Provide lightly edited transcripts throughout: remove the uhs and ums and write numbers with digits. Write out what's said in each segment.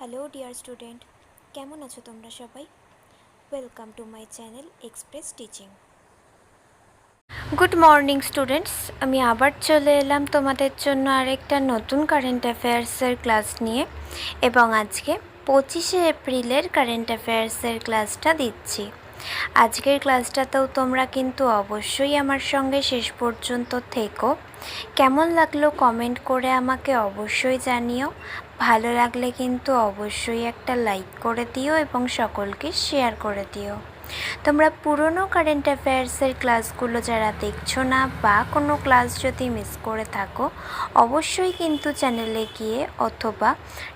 Hello dear student, কেমন আছো তোমরা সবাই? Welcome to my channel express teaching. Good morning students, আমি আবার চলে এলাম তোমাদের জন্য আরেকটা নতুন কারেন্ট অ্যাফেয়ার্সের ক্লাস নিয়ে, এবং আজকে 25শে এপ্রিলের কারেন্ট অ্যাফেয়ার্সের ক্লাসটা দিচ্ছি। আজকের ক্লাসটাতেও তোমরা কিন্তু অবশ্যই আমার সঙ্গে শেষ পর্যন্ত থেকো। কেমন লাগলো কমেন্ট করে আমাকে অবশ্যই জানিও। ভালো লাগলে কিন্তু অবশ্যই একটা লাইক করে দিও এবং সকলকে শেয়ার করে দিও। তোমরা পুরনো কারেন্ট অ্যাফেয়ার্সের ক্লাসগুলো যারা দেখছো না বা কোনো ক্লাস যদি মিস করে থাকো, অবশ্যই কিন্তু চ্যানেলে গিয়ে অথবা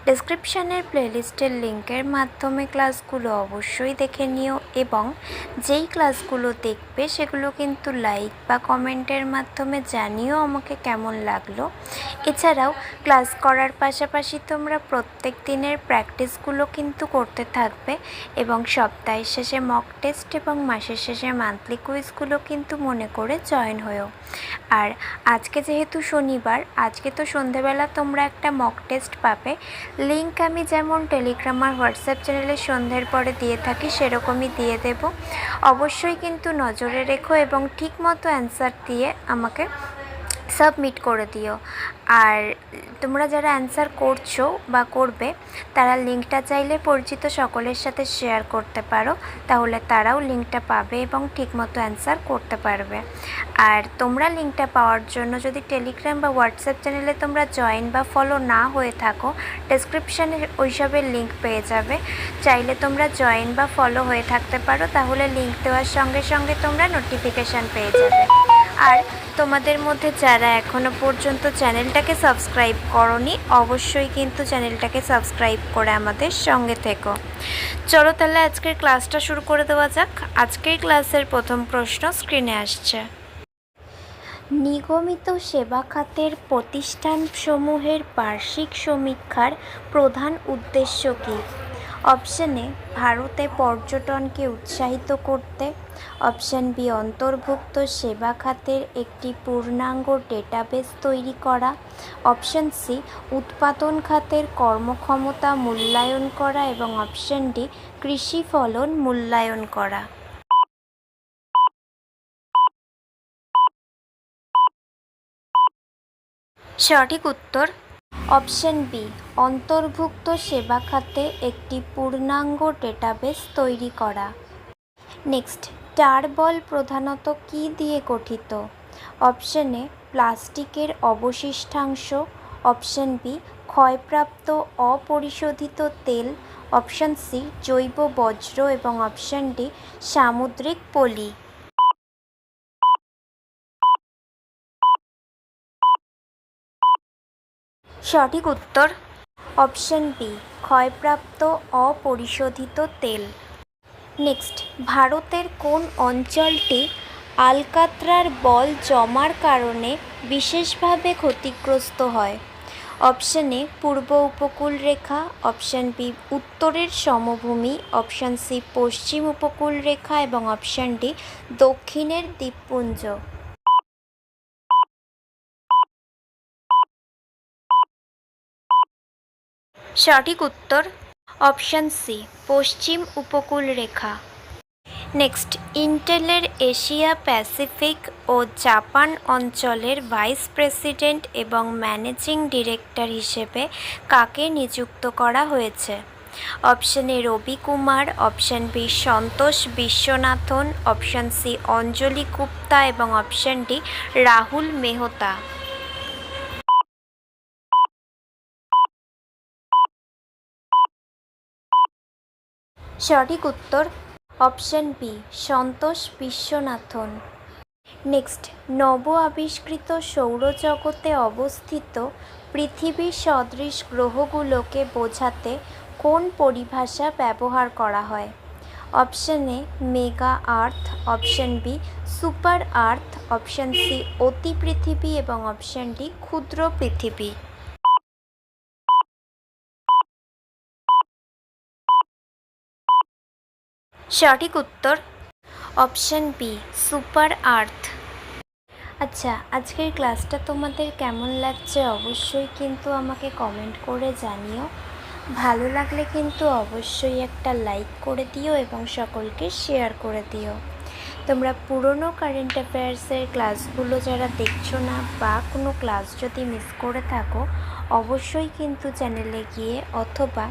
ডেসক্রিপশানের প্লেলিস্টের লিঙ্কের মাধ্যমে ক্লাসগুলো অবশ্যই দেখে নিও, এবং যেই ক্লাসগুলো দেখবে সেগুলো কিন্তু লাইক বা কমেন্টের মাধ্যমে জানিও আমাকে কেমন লাগলো। এছাড়াও ক্লাস করার পাশাপাশি তোমরা প্রত্যেক দিনের প্র্যাকটিসগুলো কিন্তু করতে থাকবে, এবং সপ্তাহের শেষে মক টেস্ট এবং মাসের শেষে মান্থলি কুইজগুলো কিন্তু মনে করে জয়েন হয়েও। আর আজকে যেহেতু শনিবার, আজকে তো সন্ধেবেলা তোমরা একটা মক টেস্ট পাবে। লিঙ্ক আমি যেমন টেলিগ্রাম আর হোয়াটসঅ্যাপ চ্যানেলে সন্ধ্যের পরে দিয়ে থাকি সেরকমই দিয়ে দেব। অবশ্যই কিন্তু নজরে রেখো এবং ঠিকমতো অ্যান্সার দিয়ে আমাকে সাবমিট করে দিও। আর তোমরা যারা অ্যান্সার করছো বা করবে, তারা লিঙ্কটা চাইলে পরিচিত সকলের সাথে শেয়ার করতে পারো, তাহলে তারাও লিঙ্কটা পাবে এবং ঠিকমতো অ্যান্সার করতে পারবে। আর তোমরা লিঙ্কটা পাওয়ার জন্য যদি টেলিগ্রাম বা হোয়াটসঅ্যাপ চ্যানেলে তোমরা জয়েন বা ফলো না হয়ে থাকো, ডেসক্রিপশানে ওইসবের লিঙ্ক পেয়ে যাবে। চাইলে তোমরা জয়েন বা ফলো হয়ে থাকতে পারো, তাহলে লিঙ্ক দেওয়ার সঙ্গে সঙ্গে তোমরা নোটিফিকেশান পেয়ে যাবে। আর তোমাদের মধ্যে যারা এখনও পর্যন্ত চ্যানেলটাকে সাবস্ক্রাইব করোনি, অবশ্যই কিন্তু চ্যানেলটাকে সাবস্ক্রাইব করে আমাদের সঙ্গে থেকো। চলো তাহলে আজকের ক্লাসটা শুরু করে দেওয়া যাক। আজকের ক্লাসের প্রথম প্রশ্ন স্ক্রিনে আসছে। নিগমিত সেবা খাতের প্রতিষ্ঠানসমূহের বার্ষিক সমীক্ষার প্রধান উদ্দেশ্য কী? অপশন এ, ভারতে পর্যটনকে উৎসাহিত করতে। অপশন বি, অন্তর্ভুক্ত সেবা খাতের একটি পূর্ণাঙ্গ ডেটাবেস তৈরি করা। অপশন সি, উৎপাদন খাতের কর্মক্ষমতা মূল্যায়ন করা। এবং অপশন ডি, কৃষি ফলন মূল্যায়ন করা। সঠিক উত্তর অপশন বি, অন্তর্ভুক্ত সেবা খাতে একটি পূর্ণাঙ্গ ডেটাবেস তৈরি করা। নেক্সট, টার বল প্রধানত কী দিয়ে গঠিত? অপশন এ, প্লাস্টিকের অবশিষ্টাংশ। অপশন বি, ক্ষয়প্রাপ্ত অপরিশোধিত তেল। অপশন সি, জৈব বজ্র। এবং অপশন ডি, সামুদ্রিক পলি। সঠিক উত্তর অপশন বি, ক্ষয়প্রাপ্ত অপরিশোধিত তেল। নেক্সট, ভারতের কোন অঞ্চলটি আলকাত্রার বল জমার কারণে বিশেষভাবে ক্ষতিগ্রস্ত হয়? অপশন এ, পূর্ব উপকূল রেখা। অপশন বি, উত্তরের সমভূমি। অপশন সি, পশ্চিম উপকূল রেখা। এবং অপশন ডি, দক্ষিণের দ্বীপপুঞ্জ। সঠিক উত্তর অপশন সি, পশ্চিম উপকূল রেখা। নেক্সট, ইন্টেলের এশিয়া প্যাসিফিক ও জাপান অঞ্চলের ভাইস প্রেসিডেন্ট এবং ম্যানেজিং ডিরেক্টর হিসেবে কাকে নিযুক্ত করা হয়েছে? Option A, Ravi Kumar. Option B, Santosh Viswanathan. Option C, Anjali Gupta. এবং অপশন ডি, রাহুল মেহতা। সঠিক উত্তর option B, Santosh Viswanathan. Next, নব আবিষ্কৃত সৌরজগতে অবস্থিত পৃথিবী সদৃশ গ্রহগুলোকে বোঝাতে কোন পরিভাষা ব্যবহার করা হয়? Option A, mega earth. Option B, super earth. Option C, অতি পৃথিবী। এবং অপশন ডি, ক্ষুদ্র পৃথিবী। সঠিক উত্তর অপশন বি, সুপার আর্থ। আচ্ছা, আজকের ক্লাসটা তোমাদের কেমন লাগছে অবশ্যই কিন্তু আমাকে কমেন্ট করে জানিও। ভালো লাগলে কিন্তু অবশ্যই একটা লাইক করে দিও এবং সকলকে শেয়ার করে দিও। তোমরা পুরনো কারেন্ট অ্যাফেয়ার্সের ক্লাসগুলো যারা দেখছো না বা কোনো ক্লাস যদি মিস করে থাকো, অবশ্যই কিন্তু চ্যানেলে গিয়ে অথবা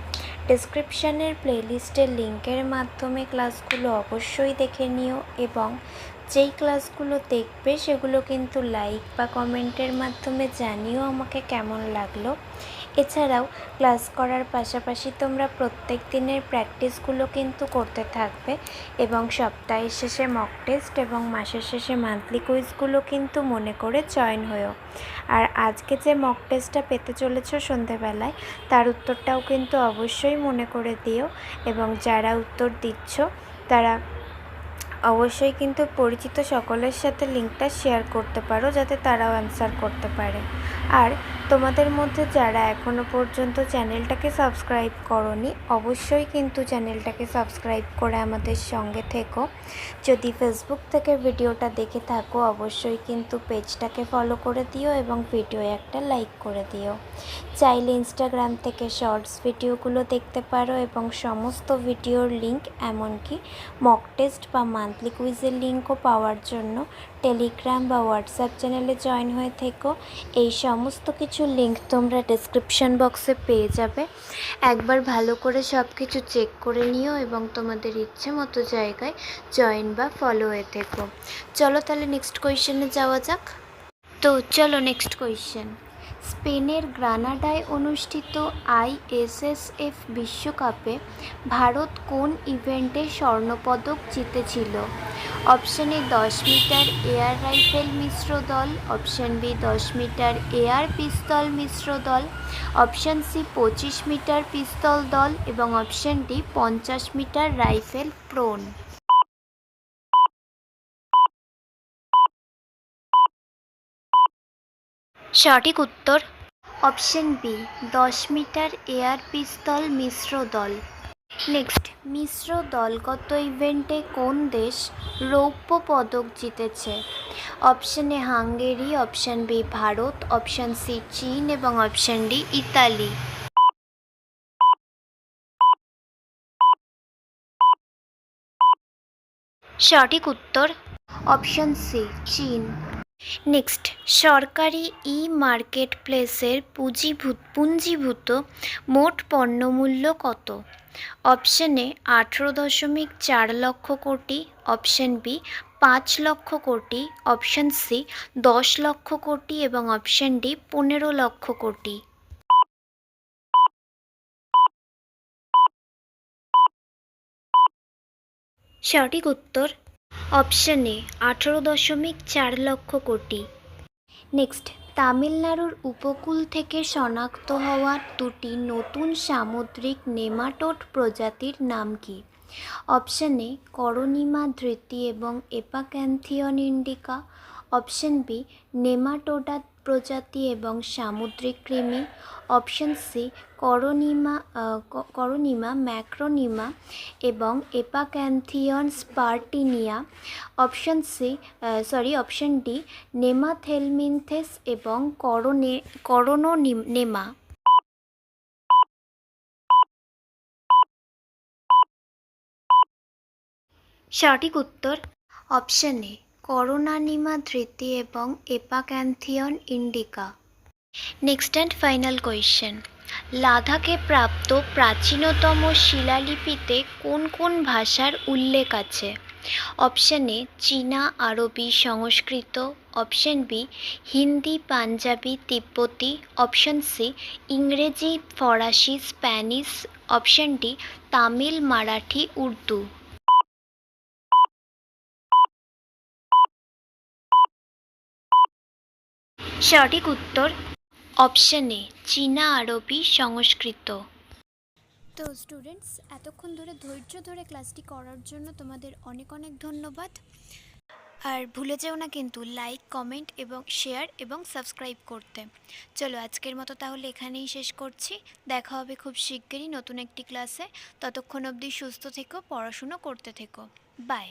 ডেসক্রিপশানের প্লেলিস্টের লিঙ্কের মাধ্যমে ক্লাসগুলো অবশ্যই দেখে নিও এবং যেই ক্লাসগুলো দেখবে সেগুলো কিন্তু লাইক বা কমেন্টের মাধ্যমে জানিও আমাকে কেমন লাগলো। এছাড়াও ক্লাস করার পাশাপাশি তোমরা প্রত্যেক দিনের প্র্যাকটিসগুলো কিন্তু করতে থাকবে এবং সপ্তাহের শেষে মক টেস্ট এবং মাসের শেষে মান্থলি কুইজগুলো কিন্তু মনে করে জয়েন হয়েও। আর আজকে যে মক টেস্টটা পেতে চলেছ সন্ধেবেলায়, তার উত্তরটাও কিন্তু অবশ্যই মনে করে দিও এবং যারা উত্তর দিচ্ছ তারা অবশ্যই কিন্তু পরিচিত সকলের সাথে লিঙ্কটা শেয়ার করতে পারো যাতে তারাও অ্যান্সার করতে পারে। আর তোমাদের মধ্যে যারা এখনও পর্যন্ত চ্যানেলটাকে সাবস্ক্রাইব করোনি, অবশ্যই কিন্তু চ্যানেলটাকে সাবস্ক্রাইব করে আমাদের সঙ্গে থেকো। যদি ফেসবুক থেকে ভিডিওটা দেখে থাকো অবশ্যই কিন্তু পেজটাকে ফলো করে দিও এবং ভিডিও একটা লাইক করে দিও। চাইলে ইনস্টাগ্রাম থেকে শর্টস ভিডিওগুলো দেখতে পারো এবং সমস্ত ভিডিওর লিঙ্ক এমনকি মক টেস্ট বা মান্থলি কুইজের লিঙ্কও পাওয়ার জন্য টেলিগ্রাম বা হোয়াটসঅ্যাপ চ্যানেলে জয়েন হয়ে থেকো। এই সমস্ত কিছু লিঙ্ক তোমরা ডেসক্রিপশন বক্সে পেয়ে যাবে। একবার ভালো করে সব কিছু চেক করে নিও এবং তোমাদের ইচ্ছে মতো জায়গায় জয়েন বা ফলো হয়ে থেকো। চলো তাহলে নেক্সট কোয়েশ্চেনে যাওয়া যাক। তো চলো নেক্সট কোয়েশ্চেন। স্পেনের গ্রানাডায় অনুষ্ঠিত আইএসএসএফ বিশ্বকাপে ভারত কোন ইভেন্টে স্বর্ণপদক জিতেছিল? Option A 10 metre air rifle মিশ্র দল, option B 10 metre air pistol মিশ্র দল, অপশান সি 25 মিটার পিস্তল দল এবং option D 50 metre rifle prone. সঠিক উত্তর option B 10 metre air pistol মিশ্র দল। নেক্সট, মিশ্র দলগত ইভেন্টে কোন দেশ রৌপ্য পদক জিতেছে? Option A Hungary, option B Bharat, option C চীন এবং অপশান ডি ইতালি। সঠিক উত্তর অপশান সি চীন। নেক্সট, সরকারি ই মার্কেট প্লেসের পুঞ্জীভূত মোট পণ্যমূল্য কত? Option A 18.4 lakh crore, option B 5 lakh crore, option C 10 lakh crore এবং অপশান ডি 15 লক্ষ কোটি। সঠিক উত্তর option A 18.4 lakh crore. Next, তামিলনাড়ুর উপকূল থেকে শনাক্ত হওয়া দুটি নতুন সামুদ্রিক নেমাটোড প্রজাতির নাম কি? অপশান এ করনিমা ধৃতি এবং এপাক্যান্থিয়ন ইন্ডিকা, অপশান বি নেমাটোডা প্রজাতি এবং সামুদ্রিক কৃমি, অপশান সি করনিমা ম্যাক্রোনিমা এবং এপাক্যান্থিয়ন স্পার্টিনিয়া, অপশান ডি নেমাথেলমিনথেস এবং করোনোনেমা। সঠিক উত্তর অপশান এ করোনানিমা ধৃতি এবং এপাক্যান্থিয়ন ইন্ডিকা। Next and final question. লাদাখে প্রাপ্ত প্রাচীনতম শিলালিপিতে কোন কোন ভাষার উল্লেখ আছে? অপশান এ চীনা, আরবি, সংস্কৃত, অপশান বি হিন্দি, পাঞ্জাবি, তিব্বতী, অপশান সি ইংরেজি, ফরাসি, Spanish, option D Tamil, Marathi, Urdu. সঠিক উত্তর অপশান এ চীনা, আরবি, সংস্কৃত। তো স্টুডেন্টস, এতক্ষণ ধরে ধৈর্য ধরে ক্লাসটি করার জন্য তোমাদের অনেক অনেক ধন্যবাদ। আর ভুলে যেও না কিন্তু লাইক, কমেন্ট এবং শেয়ার এবং সাবস্ক্রাইব করতে। চলো আজকের মতো তাহলে এখানেই শেষ করছি। দেখা হবে খুব শিগগিরই নতুন একটি ক্লাসে। ততক্ষণ অবধি সুস্থ থেকো, পড়াশুনো করতে থেকো। বাই।